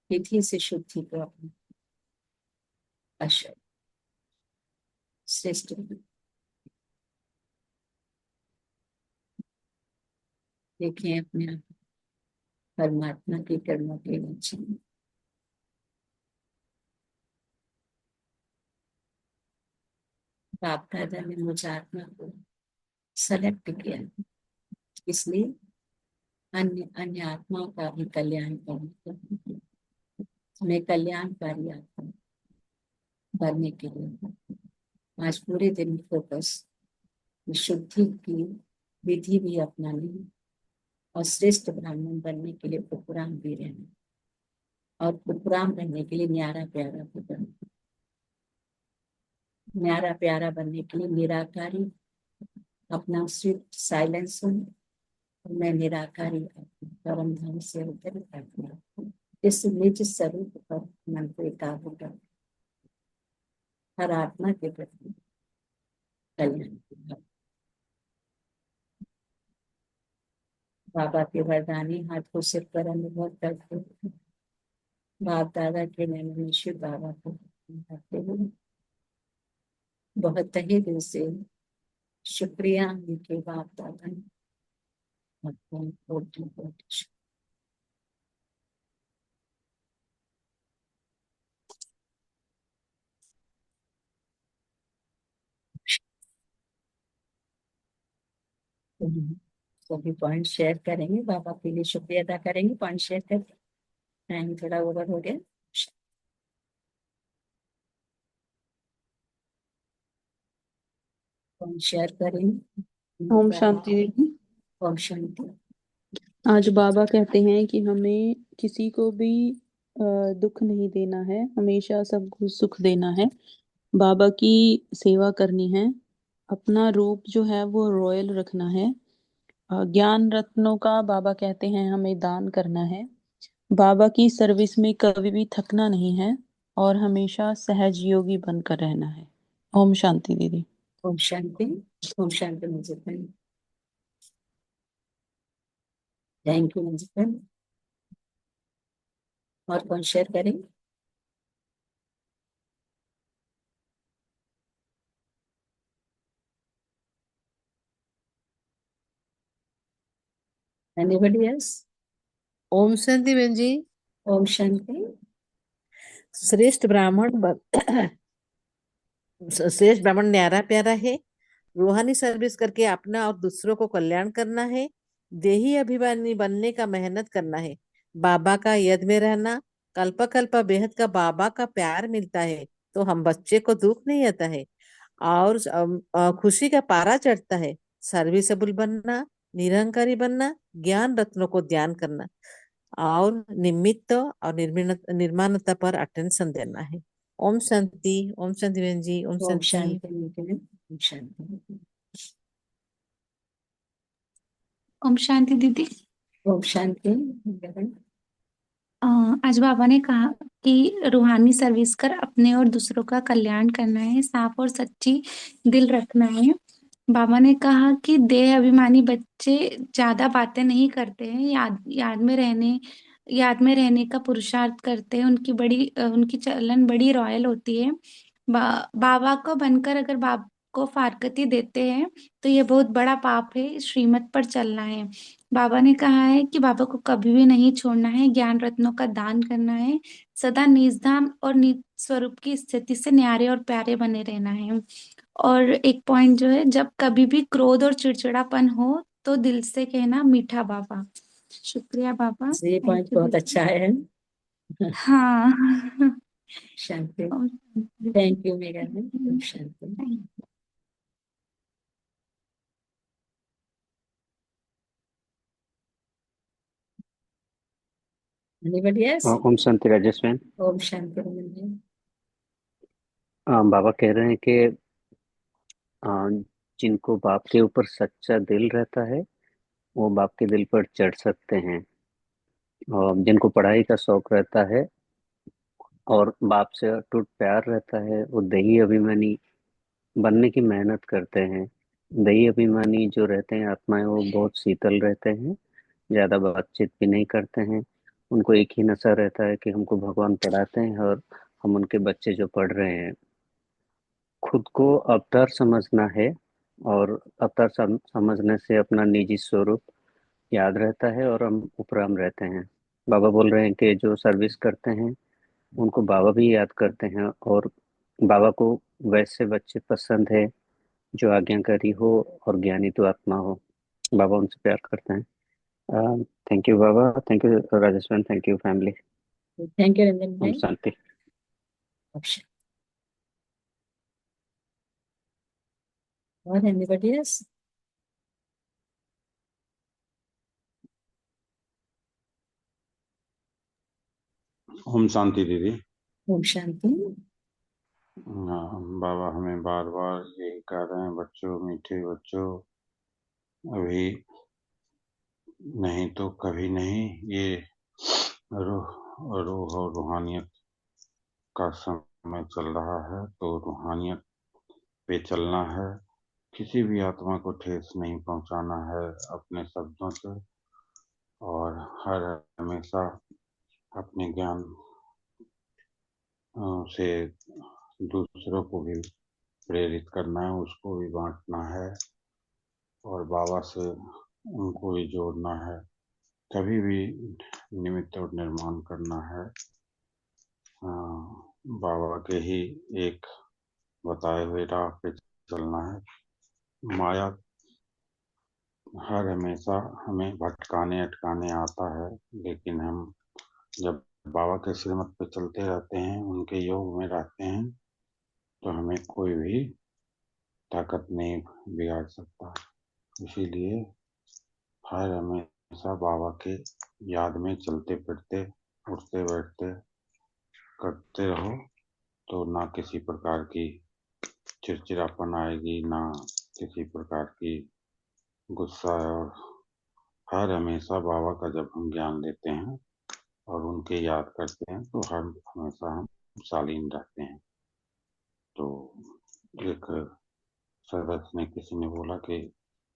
विधि से शुद्धि को अपना अशुद्ध श्रेष्ठ। देखें अपने आप परमात्मा के कर्मों के वचन। बाप दादा ने मुझ आत्मा को सेलेक्ट किया, इसलिए अन्य अन्य आत्माओं का भी कल्याण करने, मैं कल्याणकारी आत्मा बनने के लिए आज पूरे दिन फोकस शुद्धि की विधि भी अपनानी और श्रेष्ठ ब्राह्मण बनने के लिए उपराम भी रहना और उपराम रहने के लिए न्यारा प्यारा भी बनना। न्यारा प्यारा बनने के लिए निराकारी अपना स्विफ्ट साइलेंस हो। मैं निराकारी परम धाम से होकर अपना इस निज स्वरूप पर मन को एकाग्र कर हर आत्मा के प्रति कल्याण की भावना। बाबा के वरदानी हाथ को सिर पर अनुभव करते बाप दादा के नैन शिव बाबा को करते हुए बहुत तहे दिल से शुक्रिया उनके बाप दादा कोटि कोटि सभी पॉइंट शेयर करेंगे। बाबा के लिए शुक्रिया अदा करेंगे। पॉइंट शेयर करके टाइम थोड़ा ओवर हो गया। पॉइंट शेयर करेंगे।
ओम शांति दीदी।
ओम शांति।
आज बाबा कहते हैं कि हमें किसी को भी दुख नहीं देना है, हमेशा सबको सुख देना है, बाबा की सेवा करनी है, अपना रूप जो है वो रॉयल रखना है, ज्ञान रत्नों का बाबा कहते हैं हमें दान करना है, बाबा की सर्विस में कभी भी थकना नहीं है और हमेशा सहज योगी बनकर रहना है। ओम शांति दीदी।
ओम शांति। ओम शांति मुझे थैंक यू मुझे। और कौन शेयर करेंगे? Anybody else?
ओम शांति बहन जी।
ओम शांति।
श्रेष्ठ ब्राह्मण श्रेष्ठ ब्राह्मण न्यारा प्यारा है, रूहानी सर्विस करके अपना और दूसरों को कल्याण करना है, देही अभिमानी बनने का मेहनत करना है, बाबा का यद में रहना, कल्प कल्प बेहद का बाबा का प्यार मिलता है तो हम बच्चे को दुख नहीं आता है और खुशी का पारा चढ़ता है, सर्विसेबल बनना, निरंकारी बनना, ज्ञान रत्नों को ध्यान करना और निमित्त और निर्माणता पर अटेंशन देना है। ओम शांति। ओम शांति बहन जी। ओम
ओम
शांति।
शांति। ओम शांति।
ओम शांति दीदी।
ओम शांति।
आज बाबा ने कहा कि रूहानी सर्विस कर अपने और दूसरों का कल्याण करना है, साफ और सच्ची दिल रखना है। बाबा ने कहा कि देह अभिमानी बच्चे ज्यादा बातें नहीं करते हैं, याद में रहने का पुरुषार्थ करते हैं, उनकी चलन बड़ी रॉयल होती है। बाबा को बनकर अगर बाप को फारकती देते हैं तो ये बहुत बड़ा पाप है, श्रीमत पर चलना है। बाबा ने कहा है कि बाबा को कभी भी नहीं छोड़ना है, ज्ञान रत्नों का दान करना है, सदा निज धाम और निज स्वरूप की स्थिति से न्यारे और प्यारे बने रहना है। और एक पॉइंट जो है, जब कभी भी क्रोध और चिड़चिड़ापन हो तो दिल से कहना मीठा बाबा। शुक्रिया बाबा।
ये पॉइंट बहुत अच्छा है।
हाँ।
शांति। थैंक यू मेगा। ओम शांति। Anybody else?
ओम शांति राजेश मैम।
ओम शांति रमन जी।
बाबा कह रहे हैं कि जिनको बाप के ऊपर सच्चा दिल रहता है वो बाप के दिल पर चढ़ सकते हैं, और जिनको पढ़ाई का शौक रहता है और बाप से अटूट प्यार रहता है वो दही अभिमानी बनने की मेहनत करते हैं। दही अभिमानी जो रहते हैं आत्माएं वो बहुत शीतल रहते हैं, ज्यादा बातचीत भी नहीं करते हैं। उनको एक ही नशा रहता है कि हमको भगवान पढ़ाते हैं और हम उनके बच्चे जो पढ़ रहे हैं। खुद को अवतार समझना है और अवतार समझने से अपना निजी स्वरूप याद रहता है और हम उपराम रहते हैं। बाबा बोल रहे हैं कि जो सर्विस करते हैं उनको बाबा भी याद करते हैं, और बाबा को वैसे बच्चे पसंद है जो आज्ञाकारी हो और ज्ञानी तो आत्मा हो। बाबा उनसे प्यार करते हैं। थैंक यू बाबा, thank you Rajesh ma'am, thank you family.
Thank you Ranjan
ओम
भाई।
शांति।
ऑप्शन और anybody else?
ओम शांति दीदी।
ओम शांति।
बाबा हमें बार बार यही कह रहे हैं, बच्चों, मीठे बच्चों, अभी नहीं तो कभी नहीं। ये रूह और रूहानियत का समय चल रहा है, तो रूहानियत पे चलना है। किसी भी आत्मा को ठेस नहीं पहुंचाना है अपने शब्दों से, और हर हमेशा अपने ज्ञान से दूसरों को भी प्रेरित करना है, उसको भी बांटना है, और बाबा से उनको भी जोड़ना है। कभी भी निमित्त और निर्माण करना है। बाबा के ही एक बताए हुए राह पे चलना है। माया हर हमेशा हमें भटकाने अटकाने आता है, लेकिन हम जब बाबा के श्रीमत पे चलते रहते हैं, उनके योग में रहते हैं, तो हमें कोई भी ताकत नहीं बिगाड़ सकता। इसीलिए हर हमेशा बाबा के याद में चलते फिरते, उठते बैठते करते रहो, तो ना किसी प्रकार की चिड़चिड़ापन आएगी, ना किसी प्रकार की गुस्सा। और हर हमेशा बाबा का जब हम ज्ञान लेते हैं और उनके याद करते हैं, तो हर हमेशा हम शालीन रहते हैं। तो एक सदस्य ने, किसी ने बोला कि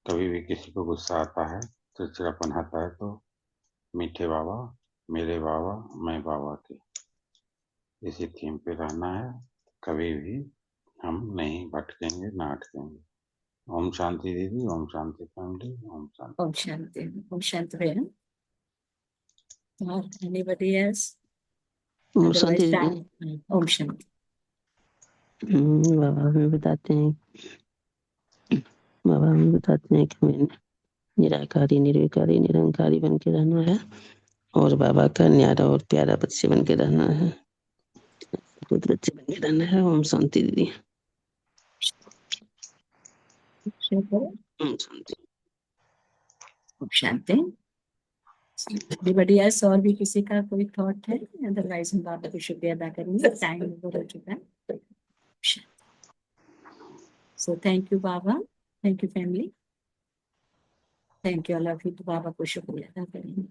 कभी भी किसी को गुस्सा आता है, चिड़चिड़ापन आता है, तो मीठे बाबा, मेरे बाबा, मैं बाबा के, इसी थीम पे रहना है। कभी भी हम नहीं भटकेंगे, ना अटकेंगे। ओम शांति दीदी, ओम शांति फैमिली, ओम शांति।
ओम शांति। ओम शांति भैया। और anybody else?
ओम शांति
Otherwise,
दीदी।
time. ओम शांति।
बाबा हमें बताते हैं कि हमें निराकारी, निर्विकारी, निरंकारी बन के रहना है, और बाबा का न्यारा और प्यारा बच्चे बन के रहना है, खुद बच्चे बन के रहना है। ओम शांति दीदी। ओम शांति।
ओम शांति। Anybody else? और भी किसी का कोई थॉट है? अदरवाइज हम बाबा को शुक्रिया अदा करेंगे, टाइम हो चुका है। So thank you Baba, thank you family, thank you all of you। तो बाबा को शुक्रिया अदा करेंगे।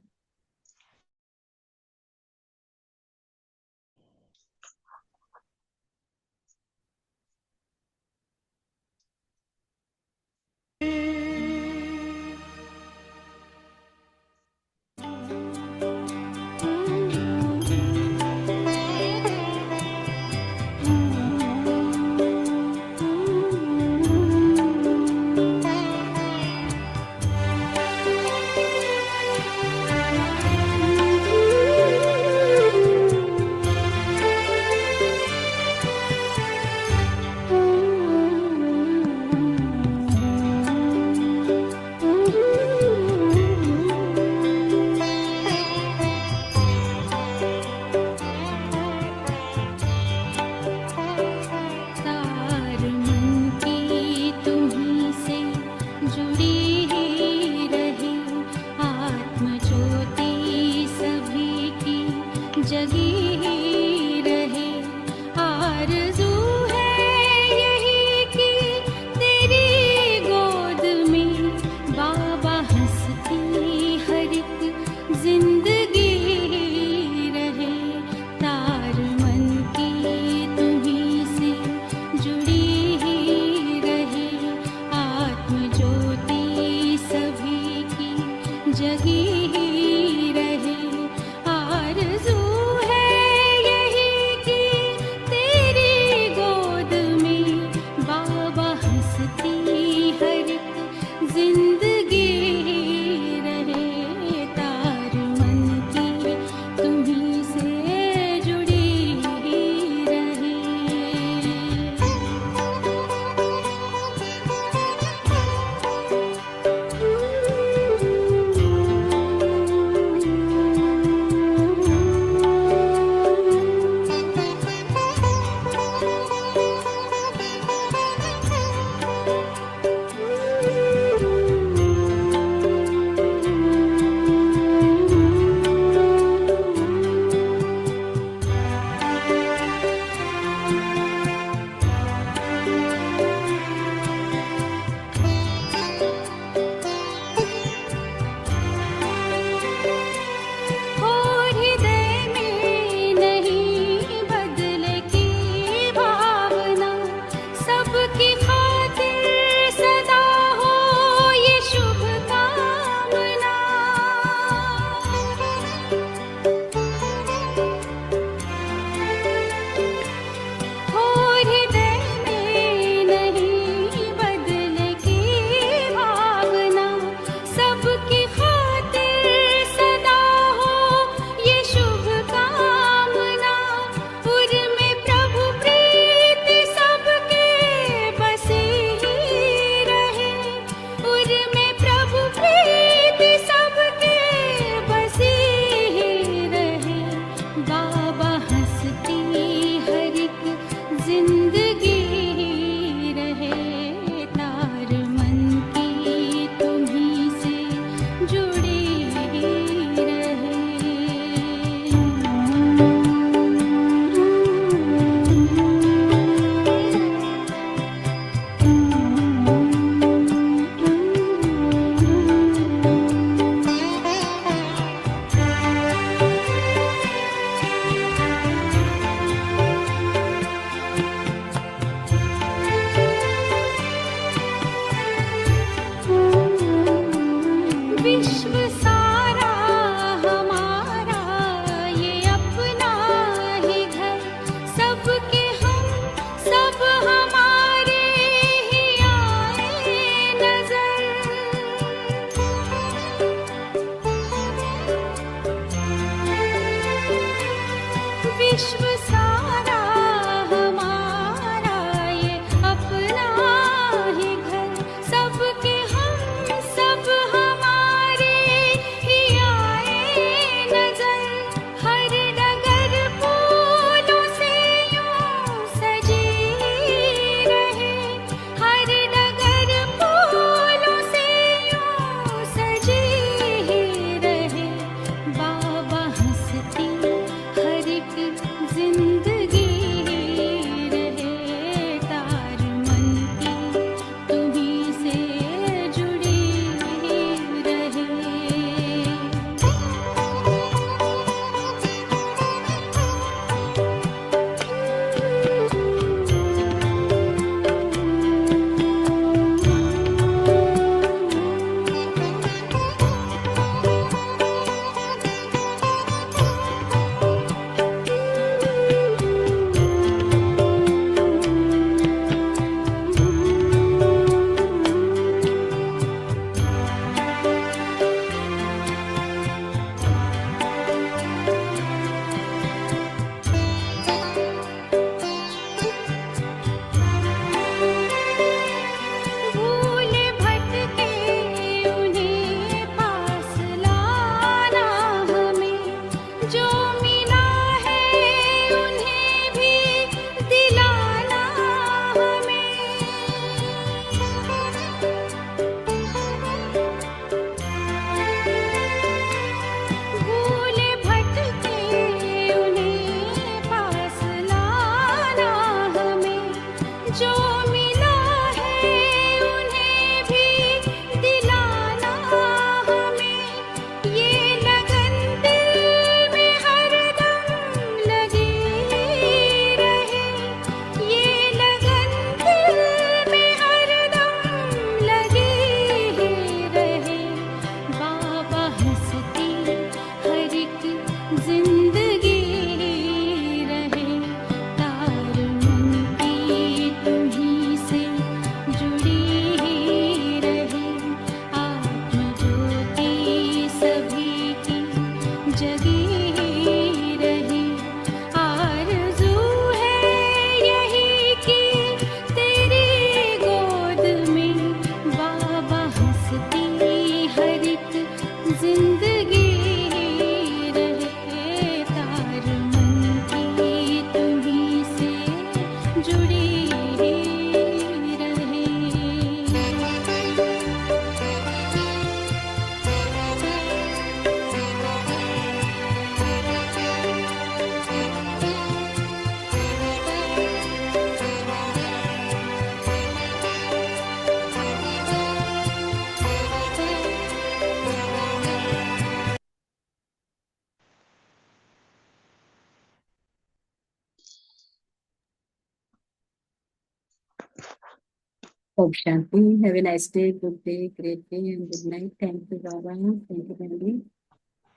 Om Shanti. Have a nice day, good day, great day, and good night. Thank you, Baba. Thank you, family.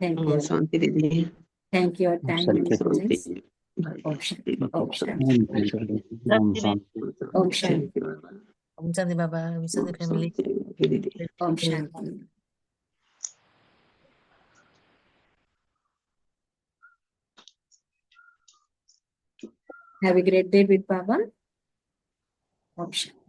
Thank you.
शांति दीदी।
Thank you, your
Om
time and
Shanti.
presence.
भाई
Om Shanti.
बाबा
Om
को
Shanti.
Om शांति। ओम Shanti.
Om Shanti.
Om Shanti बाबा, wish the family.
दीदी।
Om Shanti. Have a great day with Baba. Om Shanti.